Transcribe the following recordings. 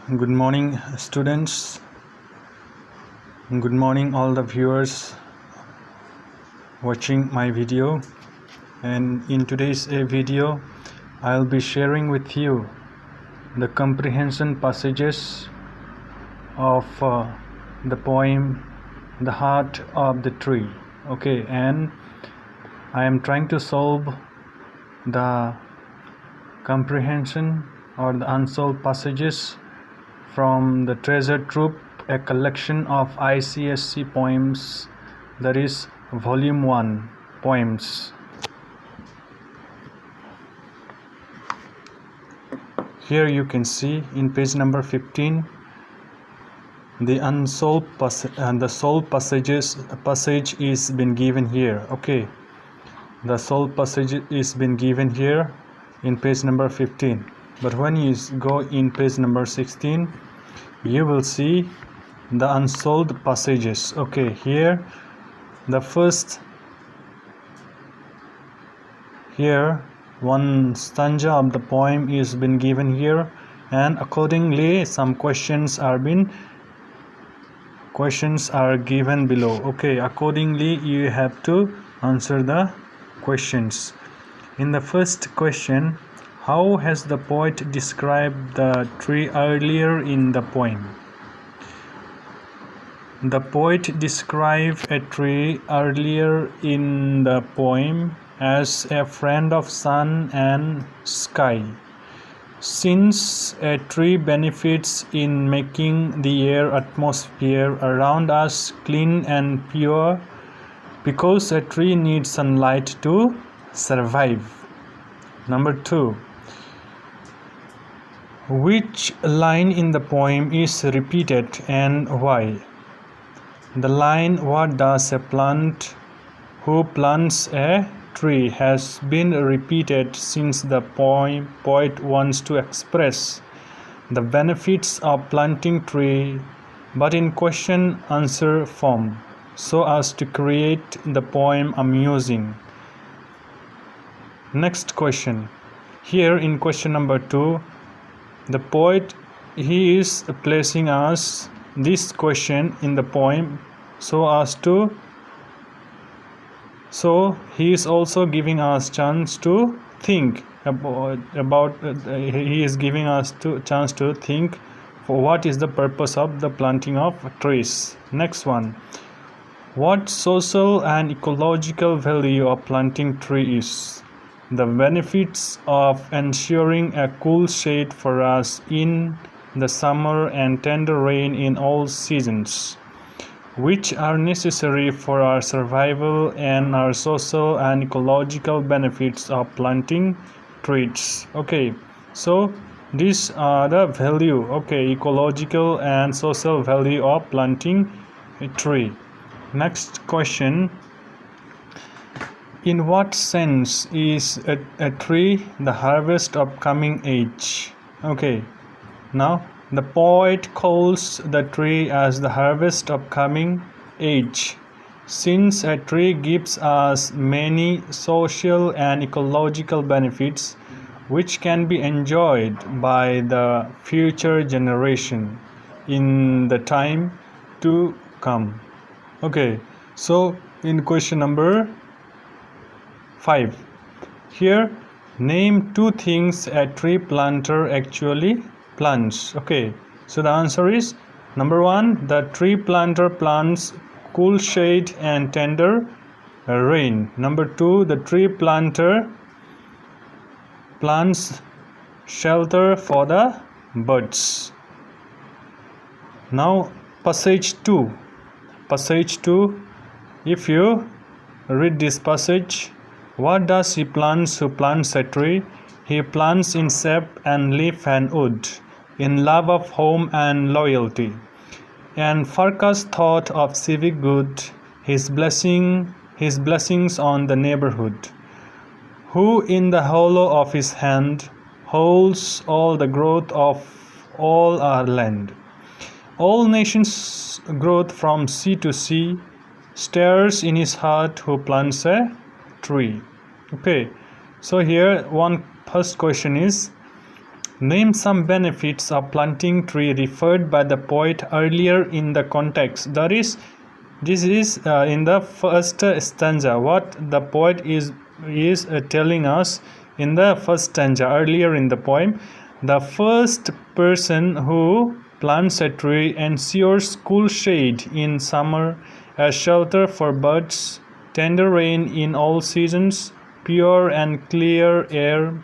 Good morning, students. Good morning, all the viewers watching my video. And in today's video, I'll be sharing with you the comprehension passages of the poem "The Heart of the Tree." Okay, and I am trying to solve the comprehension or the unsolved passages from the Treasure Troop, a collection of ICSE poems, that is volume 1 poems. Here you can see in page number 15 the unsolved and the solved passage is been given here. Okay, the solved passage is been given here in page number 15, but when you go in page number 16 you will see the unsolved passages. Okay, here the first, here one stanza of the poem is been given here, and accordingly some questions are given below. Okay, accordingly you have to answer the questions. In the first question, how has the poet described the tree earlier in the poem? The poet described a tree earlier in the poem as a friend of sun and sky. Since a tree benefits in making the air atmosphere around us clean and pure, because a tree needs sunlight to survive. Number 2. Which line in the poem is repeated and why? The line "What does a plant who plants a tree" has been repeated since the poet wants to express the benefits of planting tree, but in question-answer form, so as to create the poem amusing. Next question. Here in question number 2, the poet, he is placing us this question in the poem so he is also giving us chance to think about he is giving us chance to think for what is the purpose of the planting of trees. Next one. What social and ecological value of planting tree is? The benefits of ensuring a cool shade for us in the summer and tender rain in all seasons, which are necessary for our survival, and our social and ecological benefits of planting trees. Okay, so these are the value, okay, ecological and social value of planting a tree. Next question. In what sense is a tree the harvest of coming age? Okay, now the poet calls the tree as the harvest of coming age, since a tree gives us many social and ecological benefits which can be enjoyed by the future generation in the time to come. Okay, so in question number 5, here name 2 things a tree planter actually plants. Okay, so the answer is number 1, the tree planter plants cool shade and tender rain. Number 2, the tree planter plants shelter for the birds. Now passage 2, if you read this passage, what does he plants who plants a tree? He plants in sap and leaf and wood, in love of home and loyalty, and Farkas thought of civic good, his blessings on the neighborhood, who in the hollow of his hand holds all the growth of all our land. All nations' growth from sea to sea stirs in his heart who plants a tree. Okay, so here first question is, Name some benefits of planting tree referred by the poet earlier in the context. This is in the first stanza. What the poet is telling us in the first stanza earlier in the poem. The first person who plants a tree ensures cool shade in summer, a shelter for birds, tender rain in all seasons, pure and clear air,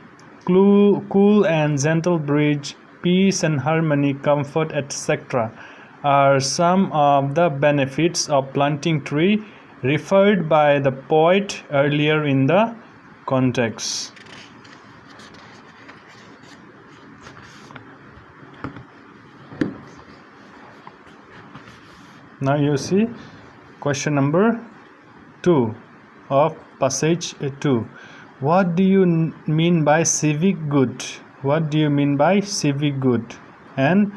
cool and gentle breeze, peace and harmony, comfort, etc. are some of the benefits of planting tree referred by the poet earlier in the context. Now you see question number 2 of passage 2. What do you mean by civic good? What do you mean by civic good? And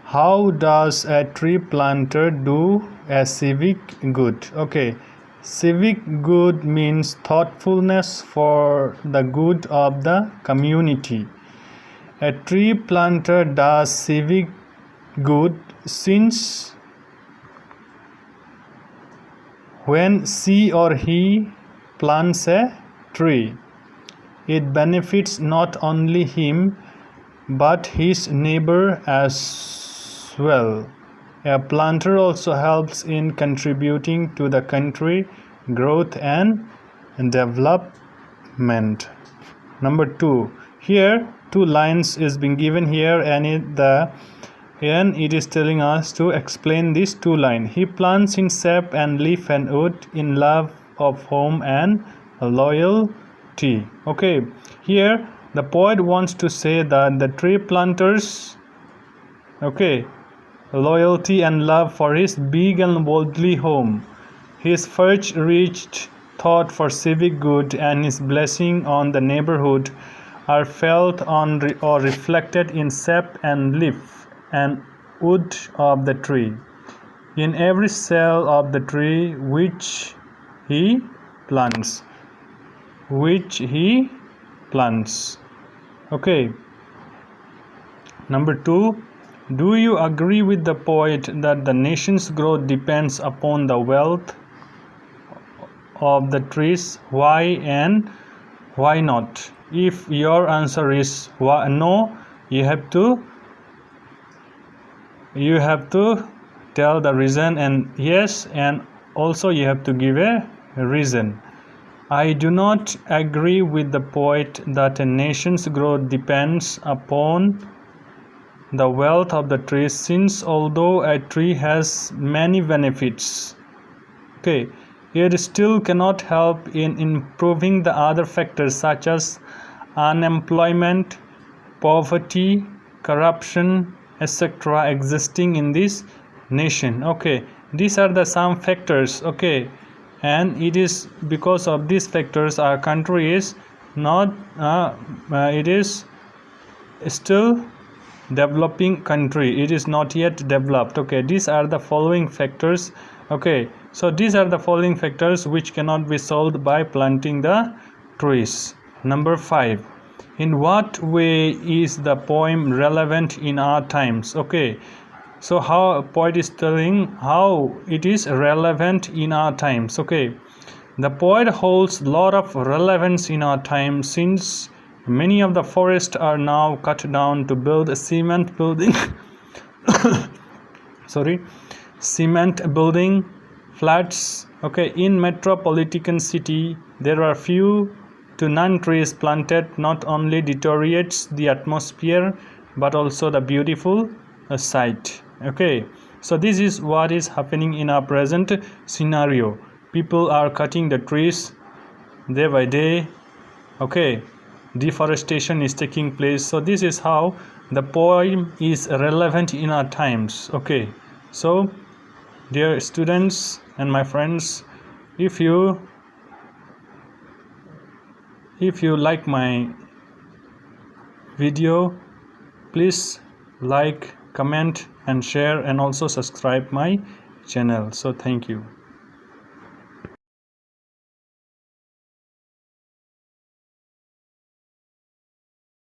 how does a tree planter do a civic good? Okay, civic good means thoughtfulness for the good of the community. A tree planter does civic good since when she or he plants a tree, it benefits not only him but his neighbor as well. A planter also helps in contributing to the country growth and development. Number 2. Here 2 lines is being given here, and it is telling us to explain these 2 lines. He plants in sap and leaf and wood, in love of home and loyalty. Okay, here the poet wants to say that the tree planters, okay, loyalty and love for his big and worldly home, his far-reached thought for civic good, and his blessing on the neighborhood are felt on or reflected in sap and leaf and wood of the tree, in every cell of the tree which he plants. Okay. Number 2. Do you agree with the poet that the nation's growth depends upon the wealth of the trees? Why and why not? If your answer is no, you have to tell the reason, and yes, and also you have to give a reason. I do not agree with the poet that a nation's growth depends upon the wealth of the trees, since although a tree has many benefits, okay, it still cannot help in improving the other factors such as unemployment, poverty, corruption, etc. existing in this nation. Okay, these are the some factors. Okay, and it is because of these factors our country is not it is still developing country, it is not yet developed. Okay, these are the following factors. Okay, so these are the following factors which cannot be solved by planting the trees. Number 5. In what way is the poem relevant in our times? Okay, so how a poet is telling how it is relevant in our times. Okay, the poet holds a lot of relevance in our time, since many of the forests are now cut down to build a cement building cement building flats. Okay, in metropolitan city there are few to none trees planted. Not only deteriorates the atmosphere but also the beautiful sight. Okay, so this is what is happening in our present scenario. People are cutting the trees day by day. Okay, deforestation is taking place. So this is how the poem is relevant in our times. Okay, so dear students and my friends, if you like my video, please like, comment and share, and also subscribe my channel. So thank you.